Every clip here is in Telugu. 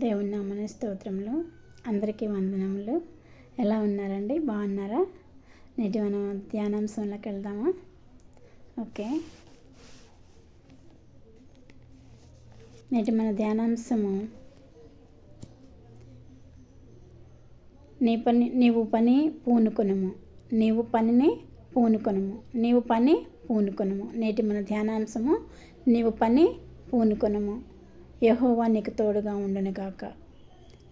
దేవుని నామమున స్తోత్రములు. అందరికీ వందనములు. ఎలా ఉన్నారండి? బాగున్నారా? నేటి మనం ధ్యానాంశంలోకి వెళ్దామా? ఓకే, నేటి మన ధ్యానాంశము నీవు పని పూనుకొనుము. నీవు పనిని పూనుకొనుము. నీవు పని పూనుకొనుము. నేటి మన ధ్యానాంశము నీవు పని పూనుకొనుము, యెహోవా నీకు తోడుగా ఉండును గాక.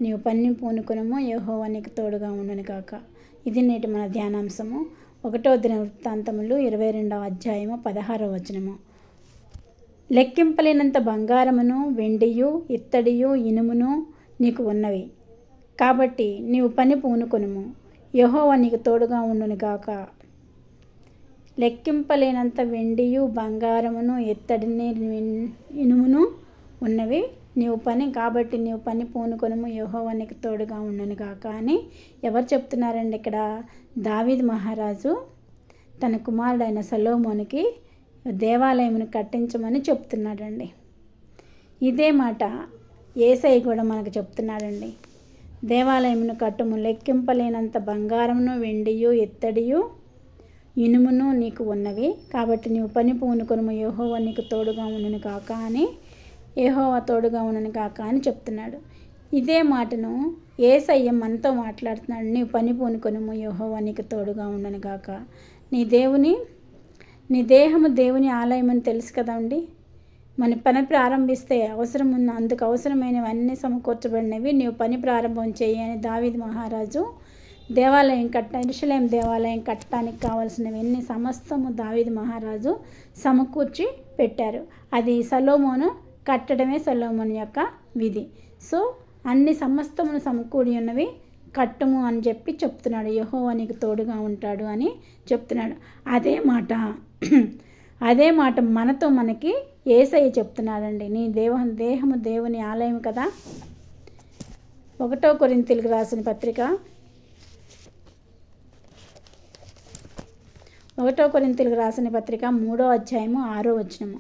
నీవు పని పూనుకొనుము, యెహోవా నీకు తోడుగా ఉండును గాక. ఇది నేటి మన ధ్యానాంశము. 1వ దినవృత్తాంతములు 22వ అధ్యాయము 16వ వచనము. లెక్కింపలేనంత బంగారమును, వెండియు, ఇత్తడియు, ఇనుమును నీకు ఉన్నవి కాబట్టి నీవు పని పూనుకొనుము, యెహోవా నీకు తోడుగా ఉండును గాక. లెక్కింపలేనంత వెండియు, బంగారమును, ఇత్తడిని, ఇనుమును ఉన్నవి నీవు పని కాబట్టి నీవు పని పూనుకొనుము, యెహోవా నీకు తోడుగా ఉండును గాక అని ఎవరు చెప్తున్నారండి? ఇక్కడ దావీదు మహారాజు తన కుమారుడైన సొలొమోనుకి దేవాలయమును కట్టించమని చెప్తున్నాడండి. ఇదే మాట యేసయ్య కూడా మనకు చెప్తున్నాడండి. దేవాలయమును కట్టుము, లెక్కింపలేనంత బంగారమును, వెండియు, ఇత్తడియు, ఇనుమును నీకు ఉన్నవి కాబట్టి నీవు పని పూనుకొనుము, యెహోవా నీకు తోడుగా ఉండును గాక అని, యెహోవా తోడుగా ఉండును గాక అని చెప్తున్నాడు. ఇదే మాటను యేసయ్య మనతో మాట్లాడుతున్నాడు. నీవు పని పూనుకొనుము, యెహోవా నీకు తోడుగా ఉండును గాక. నీ దేహము దేవుని ఆలయమని తెలుసు కదండి. మన పని ప్రారంభిస్తే అందుకు అవసరమైనవన్నీ సమకూర్చబడినవి. నీవు పని ప్రారంభం చేయి అని దావీదు మహారాజు యెరూషలేము దేవాలయం కట్టడానికి కావలసినవన్నీ సమస్తము దావీదు మహారాజు సమకూర్చి పెట్టారు. అది సొలొమోను కట్టడమే సొలొమోను యొక్క విధి. సో అన్ని సమస్తమును సమకూడి ఉన్నవి కట్టుము అని చెప్పి చెప్తున్నాడు. యెహోవా నీకు తోడుగా ఉంటాడు అని చెప్తున్నాడు. అదే మాట మనకి యేసయ్య చెప్తున్నాడండి. నీ దేహము దేవుని ఆలయం కదా. 1 కొరింథీయులకు రాసిన పత్రిక 3వ అధ్యాయము 6వ వచనము,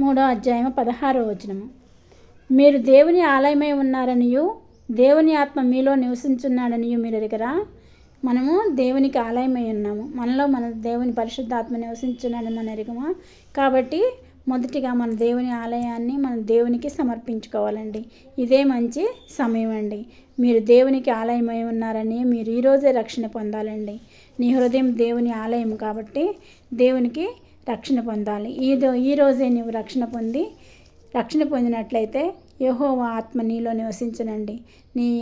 3వ అధ్యాయము 16వ వచనము. మీరు దేవుని ఆలయమై ఉన్నారనియు దేవుని ఆత్మ మీలో నివసించున్నాడనియు మీరు ఎరుగరా? మనము దేవునికి ఆలయమై ఉన్నాము. మనలో మన దేవుని పరిశుద్ధాత్మ నివసించున్నాడని మనం ఎరుగమా? కాబట్టి మొదటిగా మన దేవుని ఆలయాన్ని మనం దేవునికి సమర్పించుకోవాలండి. ఇదే మంచి సమయం అండి. మీరు దేవునికి ఆలయమై ఉన్నారని మీరు ఈరోజే రక్షణ పొందాలండి. నీ హృదయం దేవుని ఆలయం కాబట్టి దేవునికి రక్షణ పొందాలి. ఈరోజే నీవు రక్షణ పొందినట్లయితే యెహోవా ఆత్మ నీలో నివసించనండి.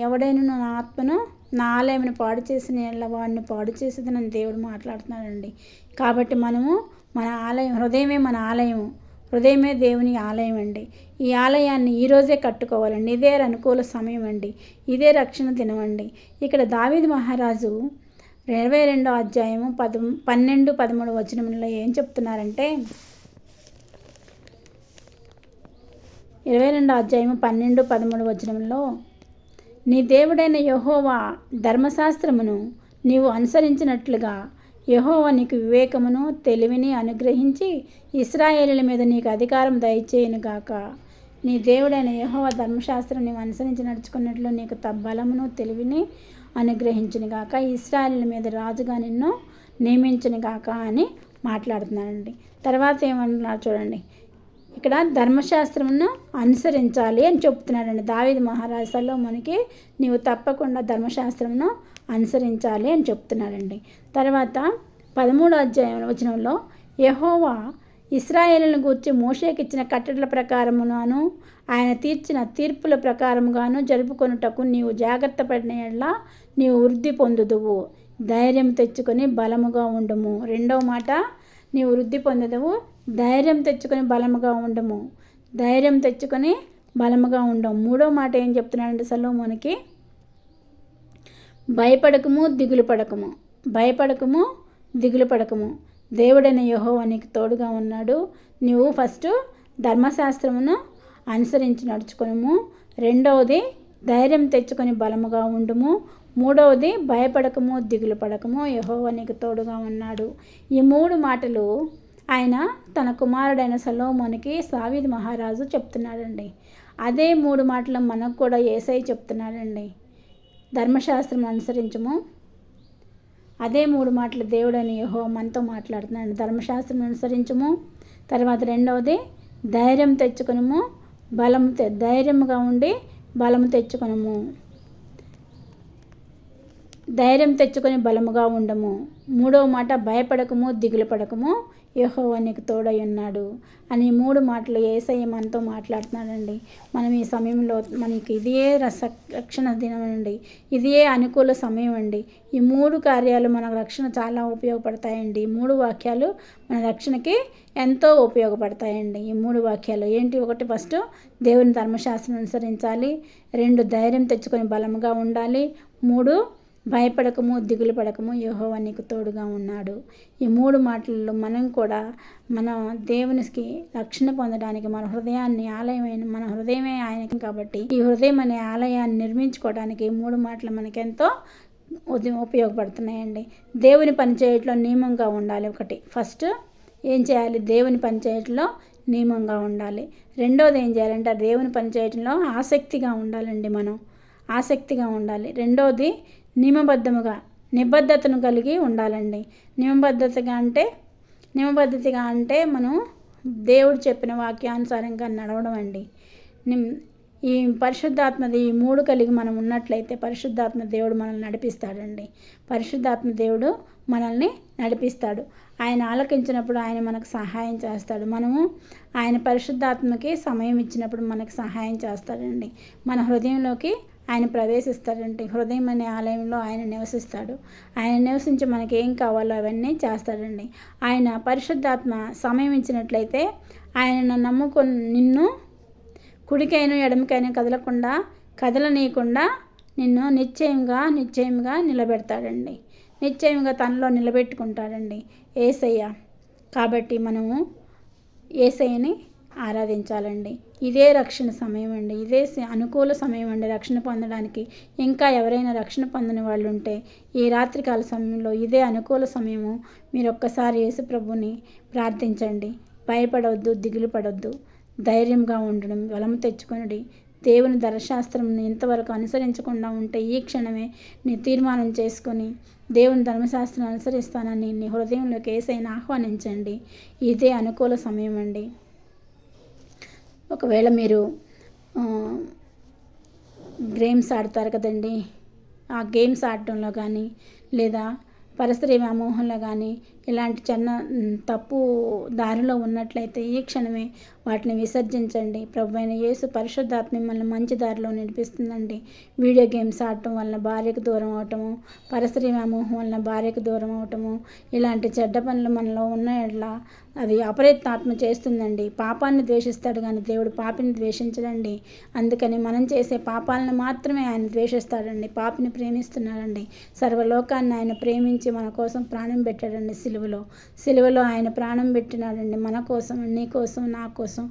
ఎవడైనా నా ఆత్మను నా ఆలయమును పాడు చేసిన వాడిని పాడు చేసేదని దేవుడు మాట్లాడుతున్నాడండి. కాబట్టి మనము మన ఆలయం హృదయమే దేవుని ఆలయం అండి. ఈ ఆలయాన్ని ఈరోజే కట్టుకోవాలండి. ఇదే అనుకూల సమయం అండి. ఇదే రక్షణ దినం అండి. ఇక్కడ దావీదు మహారాజు 22వ అధ్యాయము 12, 13 వచనములలో ఏం చెప్తున్నారంటే, 22వ అధ్యాయము 12, 13 వచనములలో, నీ దేవుడైన యెహోవా ధర్మశాస్త్రమును నీవు అనుసరించినట్లుగా యెహోవా నీకు వివేకమును తెలివిని అనుగ్రహించి ఇశ్రాయేలుల మీద నీకు అధికారం దయచేయునుగాక. నీ దేవుడైన యెహోవా ధర్మశాస్త్రం నీవు అనుసరించి నడుచుకున్నట్లు నీకు బలమును తెలివిని అనుగ్రహించునుగాక. ఇశ్రాయేలుల మీద రాజుగా నిన్ను నియమించునుగాక అని మాట్లాడుతున్నాడండి. తర్వాత ఏమంటున్నారు చూడండి. ఇక్కడ ధర్మశాస్త్రమును అనుసరించాలి అని చెప్తున్నాడండి దావీదు మహారాజు సొలొమోనుకి. నీవు తప్పకుండా ధర్మశాస్త్రమును అనుసరించాలి అని చెప్తున్నాడండి. తర్వాత 13వ అధ్యాయం వచనంలో, యెహోవా ఇశ్రాయేలును గూర్చి మోషేకి ఇచ్చిన కట్టడల ప్రకారముగాను ఆయన తీర్చిన తీర్పుల ప్రకారముగాను జరుపుకొనుటకు నీవు జాగ్రత్త పడిన యెడల నీవు వృద్ధి పొందుదువు. ధైర్యం తెచ్చుకొని బలముగా ఉండుము. రెండవ మాట, నీవు వృద్ధి పొందుదువు. ధైర్యం తెచ్చుకొని బలముగా ఉండము. మూడో మాట ఏం చెప్తున్నాడంటే సొలొమోనుకి, భయపడకము దిగులు పడకము. దేవుడైన యెహోవా నీకు తోడుగా ఉన్నాడు. నీవు ఫస్ట్ ధర్మశాస్త్రమును అనుసరించి నడుచుకొనుము. రెండవది ధైర్యం తెచ్చుకొని బలముగా ఉండుము. మూడవది భయపడకము దిగులు పడకము, యెహోవా నీకు తోడుగా ఉన్నాడు. ఈ 3 మాటలు ఆయన తన కుమారుడైన సొలొమోనుకి దావీదు మహారాజు చెప్తున్నాడండి. అదే 3 మాటలు మనకు కూడా యేసయ్య చెప్తున్నాడండి. ధర్మశాస్త్రం అనుసరించము. అదే 3 మాటలు దేవుడైన యెహోవా మనతో మాట్లాడుతున్నాడు. ధర్మశాస్త్రం అనుసరించము. తర్వాత రెండవది ధైర్యం తెచ్చుకొనుము. ధైర్యంగా ఉండి బలము తెచ్చుకొనుము. ధైర్యం తెచ్చుకొని బలముగా ఉండము. 3వ మాట భయపడకము, దిగులు పడకము, యెహోవా నీకు తోడై ఉన్నాడు అని 3 మాటలు యేసయ్య మనతో మాట్లాడుతున్నాడండి. మనం ఈ సమయంలో మనకి ఇదే రక్షణ దినం అండి. ఇదే అనుకూల సమయం అండి. ఈ 3 కార్యాలు మన రక్షణ చాలా ఉపయోగపడతాయండి. ఈ 3 వాక్యాలు మన రక్షణకి ఎంతో ఉపయోగపడతాయండి. ఈ 3 వాక్యాలు ఏంటి? 1 ఫస్ట్ దేవుని ధర్మశాస్త్రం అనుసరించాలి. 2 ధైర్యం తెచ్చుకొని బలముగా ఉండాలి. 3 భయపడకము, దిగులు పడకము, యెహోవా నీకు తోడుగా ఉన్నాడు. ఈ 3 మాటలలో మనం కూడా మన దేవునికి రక్షణ పొందడానికి మన హృదయమే ఆయనకి కాబట్టి ఈ హృదయం అనే ఆలయాన్ని నిర్మించుకోవడానికి ఈ 3 మాటలు మనకెంతో ఉపయోగపడుతున్నాయండి. దేవుని పనిచేయట్లో నియమంగా ఉండాలి. 1 ఫస్ట్ ఏం చేయాలి? దేవుని పనిచేయట్లో నియమంగా ఉండాలి. రెండోది ఏం చేయాలంటే దేవుని పనిచేయటంలో ఆసక్తిగా ఉండాలండి. మనం ఆసక్తిగా ఉండాలి. రెండోది నిబద్ధతను కలిగి ఉండాలండి. నియమబద్ధతగా అంటే మనం దేవుడు చెప్పిన వాక్యానుసారంగా నడవడం అండి. ఈ పరిశుద్ధాత్మది ఈ 3 కలిగి మనం ఉన్నట్లయితే పరిశుద్ధాత్మ దేవుడు మనల్ని నడిపిస్తాడండి. పరిశుద్ధాత్మ దేవుడు మనల్ని నడిపిస్తాడు. ఆయన ఆలకించినప్పుడు ఆయన మనకు సహాయం చేస్తాడు. మనము ఆయన పరిశుద్ధాత్మకి సమయం ఇచ్చినప్పుడు మనకు సహాయం చేస్తాడండి. మన హృదయంలోకి ఆయన ప్రవేశిస్తాడంటే హృదయం అనే ఆలయంలో ఆయన నివసిస్తాడు. ఆయన నివసించి మనకి ఏం కావాలో అవన్నీ చేస్తాడండి. ఆయన పరిశుద్ధాత్మ సమయం ఇచ్చినట్లయితే ఆయన నమ్ముకొని నిన్ను కుడికైనా ఎడమకైనా కదలనీయకుండా నిన్ను నిశ్చయంగా నిలబెడతాడండి. నిశ్చయంగా తనలో నిలబెట్టుకుంటాడండి యేసయ్య. కాబట్టి మనము యేసయ్యని ఆరాధించాలండి. ఇదే రక్షణ సమయం అండి. ఇదే అనుకూల సమయం అండి రక్షణ పొందడానికి. ఇంకా ఎవరైనా రక్షణ పొందని వాళ్ళు ఉంటే ఈ రాత్రికాల సమయంలో ఇదే అనుకూల సమయము. మీరు ఒక్కసారి యేసు ప్రభుని ప్రార్థించండి. భయపడవద్దు, దిగులు పడవద్దు, ధైర్యంగా ఉండడం, బలము తెచ్చుకొనుడి. దేవుని ధర్మశాస్త్రంని ఇంతవరకు అనుసరించకుండా ఉంటే ఈ క్షణమే నీ తీర్మానం చేసుకొని దేవుని ధర్మశాస్త్రం అనుసరిస్తానని నీ హృదయంలోకి యేసయ్యను ఆహ్వానించండి. ఇదే అనుకూల సమయం అండి. ఒకవేళ మీరు గేమ్స్ ఆడతారు కదండి, ఆ గేమ్స్ ఆడటంలో కానీ లేదా పరస్త్రీ వ్యామోహంలో కానీ ఇలాంటి తప్పు దారిలో ఉన్నట్లయితే ఈ క్షణమే వాటిని విసర్జించండి. ప్రభువైన యేసు పరిశుద్ధాత్మ మిమ్మల్ని మంచి దారిలో నడిపిస్తుందండి. వీడియో గేమ్స్ ఆడటం వలన భార్యకు దూరం అవటము, పరస్త్రీ వ్యామోహం వలన భార్యకు దూరం అవటము, ఇలాంటి చెడ్డ పనులు మనలో ఉన్న ఎట్లా అది అపరిత్తాత్మ చేస్తుందండి. పాపాన్ని ద్వేషిస్తాడు కానీ దేవుడు పాపిని ద్వేషించడండి. అందుకని మనం చేసే పాపాలను మాత్రమే ఆయన ద్వేషిస్తాడండి. పాపిని ప్రేమిస్తున్నాడండి. సర్వలోకాన్ని ఆయన ప్రేమించి మన కోసం ప్రాణం పెట్టాడండి. సిలువలో ఆయన ప్రాణం పెట్టినాడండి. మన కోసం, నీ కోసం, నా కోసం,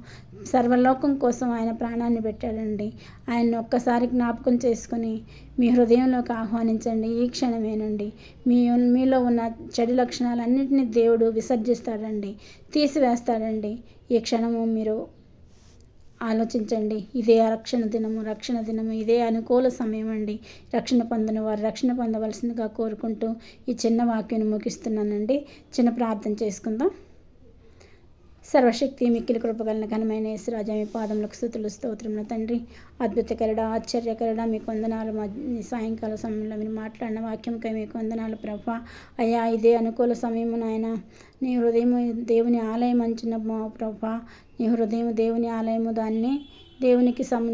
సర్వలోకం కోసం ఆయన ప్రాణాన్ని పెట్టాడండి. ఆయన్ని ఒక్కసారి జ్ఞాపకం చేసుకుని మీ హృదయంలోకి ఆహ్వానించండి. ఈ క్షణమేనండి మీలో ఉన్న చెడు లక్షణాలన్నింటినీ దేవుడు విసర్జిస్తాడండి, తీసివేస్తాడండి. ఈ క్షణము మీరు ఆలోచించండి. ఇదే రక్షణ దినము, ఇదే అనుకూల సమయం అండి. రక్షణ పొందిన వారు రక్షణ పొందవలసిందిగా కోరుకుంటూ ఈ చిన్న వాక్యాన్ని ముగిస్తున్నానండి. చిన్న ప్రార్థన చేసుకుందాం. సర్వశక్తి మిక్కిలి కృపగలన ఘనమైన యేసురాజా, మీ పాదములకు స్తుతులు స్తోత్రములు తండ్రి. అద్భుతకరుడా, ఆశ్చర్యకరుడా, మీకు వందనాలు. సాయంకాల సమయంలో మీరు మాట్లాడిన వాక్యంకై మీకు వందనాలు ప్రభా. అయ్యా, ఇదే అనుకూల సమయము నాయన. నీ హృదయం దేవుని ఆలయం అంచున ప్రభా. నీ హృదయం దేవుని ఆలయము,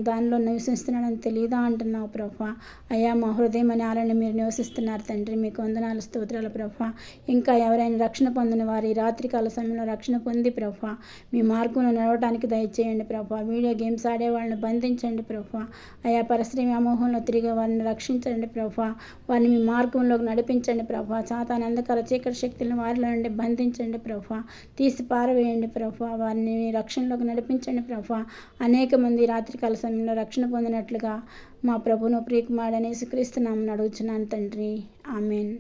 దానిలో నివసిస్తున్నాడని తెలియదా అంటున్నావు ప్రభా. అయ్యా, మా హృదయం అనే ఆలయంలో మీరు నివసిస్తున్నారు తండ్రి. మీకు వందనాలు, స్తోత్రాలు ప్రభా. ఇంకా ఎవరైనా రక్షణ పొందిన వారు ఈ రాత్రికాల సమయంలో రక్షణ పొంది ప్రభా మీ మార్గంలో నడవడానికి దయచేయండి ప్రభా. వీడియో గేమ్స్ ఆడే వాళ్ళని బంధించండి ప్రభా. అయ్యా, పరస్త్రీ వ్యామోహంలో తిరిగే వారిని రక్షించండి ప్రభా. వారిని మీ మార్గంలోకి నడిపించండి ప్రభా. సాతాను అంధకార చీకటి శక్తులను వారిలో నుండి బంధించండి ప్రభా. తీసి పారవేయండి ప్రభా. వారిని రక్షణలోకి నడిపించండి ప్రభా. అనేక మంది రాత్రికాల సమయంలో రక్షణ పొందినట్లుగా మా ప్రభును ప్రియకుమారుడైన యేసుక్రీస్తు నామమున అడుగుచున్నాను తండ్రి. ఆమేన్.